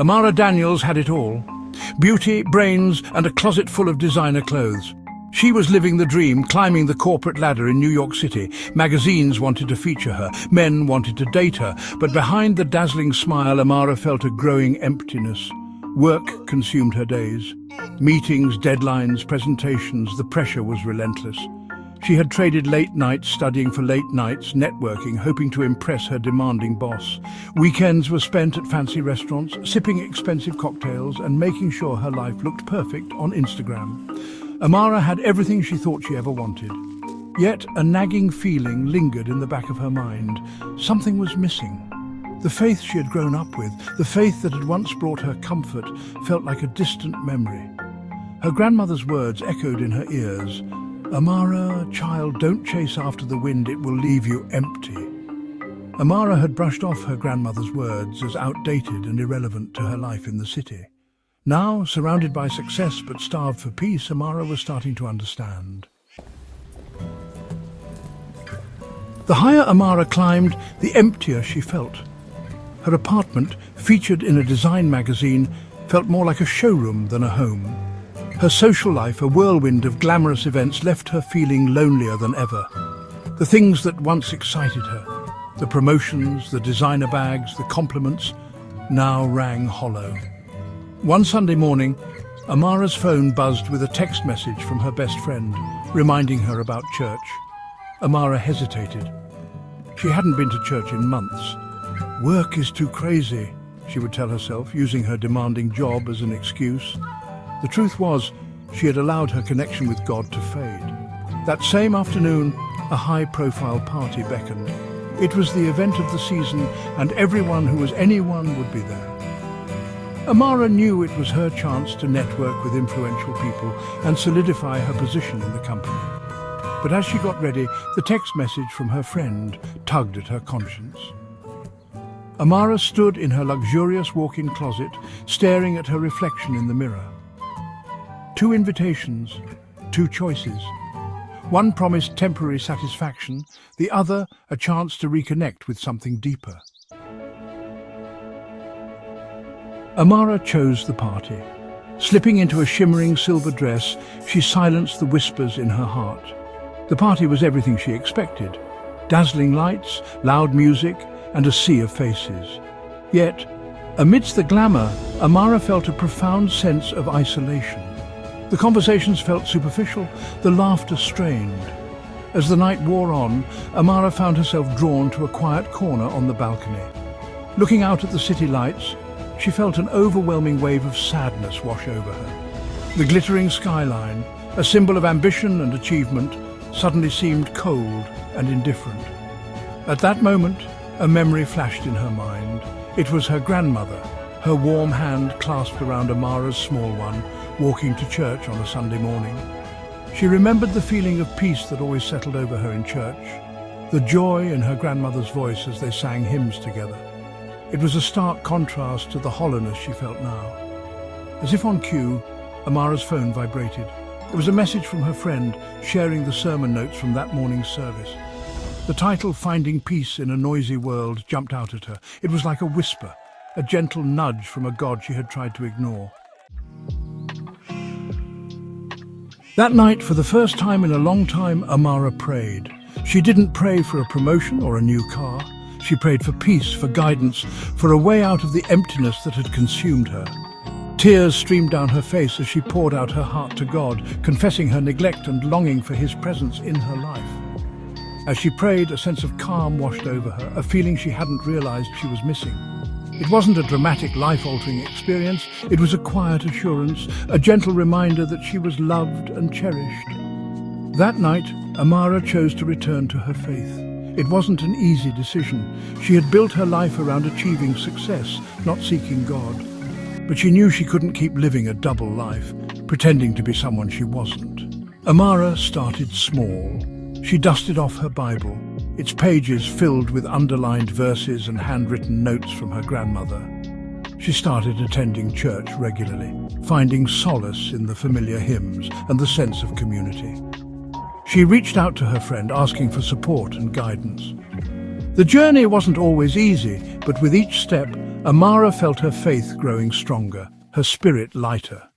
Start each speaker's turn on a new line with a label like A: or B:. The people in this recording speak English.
A: Amara Daniels had it all. Beauty, brains, and a closet full of designer clothes. She was living the dream, climbing the corporate ladder in New York City. Magazines wanted to feature her, men wanted to date her, but behind the dazzling smile, Amara felt a growing emptiness. Work consumed her days. Meetings, deadlines, presentations, the pressure was relentless. She had traded late nights studying for late nights, networking, hoping to impress her demanding boss. Weekends were spent at fancy restaurants, sipping expensive cocktails and making sure her life looked perfect on Instagram. Amara had everything she thought she ever wanted. Yet a nagging feeling lingered in the back of her mind. Something was missing. The faith she had grown up with, the faith that had once brought her comfort, felt like a distant memory. Her grandmother's words echoed in her ears. "Amara, child, don't chase after the wind, it will leave you empty." Amara had brushed off her grandmother's words as outdated and irrelevant to her life in the city. Now, surrounded by success but starved for peace, Amara was starting to understand. The higher Amara climbed, the emptier she felt. Her apartment, featured in a design magazine, felt more like a showroom than a home. Her social life, a whirlwind of glamorous events, left her feeling lonelier than ever. The things that once excited her, the promotions, the designer bags, the compliments, now rang hollow. One Sunday morning, Amara's phone buzzed with a text message from her best friend, reminding her about church. Amara hesitated. She hadn't been to church in months. "Work is too crazy," she would tell herself, using her demanding job as an excuse. The truth was, she had allowed her connection with God to fade. That same afternoon, a high-profile party beckoned. It was the event of the season, and everyone who was anyone would be there. Amara knew it was her chance to network with influential people and solidify her position in the company. But as she got ready, the text message from her friend tugged at her conscience. Amara stood in her luxurious walk-in closet, staring at her reflection in the mirror. Two invitations, two choices. One promised temporary satisfaction, the other a chance to reconnect with something deeper. Amara chose the party. Slipping into a shimmering silver dress, she silenced the whispers in her heart. The party was everything she expected. Dazzling lights, loud music, and a sea of faces. Yet, amidst the glamour, Amara felt a profound sense of isolation. The conversations felt superficial, the laughter strained. As the night wore on, Amara found herself drawn to a quiet corner on the balcony. Looking out at the city lights, she felt an overwhelming wave of sadness wash over her. The glittering skyline, a symbol of ambition and achievement, suddenly seemed cold and indifferent. At that moment, a memory flashed in her mind. It was her grandmother, her warm hand clasped around Amara's small one, walking to church on a Sunday morning. She remembered the feeling of peace that always settled over her in church, the joy in her grandmother's voice as they sang hymns together. It was a stark contrast to the hollowness she felt now. As if on cue, Amara's phone vibrated. It was a message from her friend, sharing the sermon notes from that morning's service. The title, "Finding Peace in a Noisy World," jumped out at her. It was like a whisper, a gentle nudge from a God she had tried to ignore. That night, for the first time in a long time, Amara prayed. She didn't pray for a promotion or a new car. She prayed for peace, for guidance, for a way out of the emptiness that had consumed her. Tears streamed down her face as she poured out her heart to God, confessing her neglect and longing for His presence in her life. As she prayed, a sense of calm washed over her, a feeling she hadn't realized she was missing. It wasn't a dramatic, life-altering experience. It was a quiet assurance, a gentle reminder that she was loved and cherished. That night, Amara chose to return to her faith. It wasn't an easy decision. She had built her life around achieving success, not seeking God. But she knew she couldn't keep living a double life, pretending to be someone she wasn't. Amara started small. She dusted off her Bible, its pages filled with underlined verses and handwritten notes from her grandmother. She started attending church regularly, finding solace in the familiar hymns and the sense of community. She reached out to her friend, asking for support and guidance. The journey wasn't always easy, but with each step, Amara felt her faith growing stronger, her spirit lighter.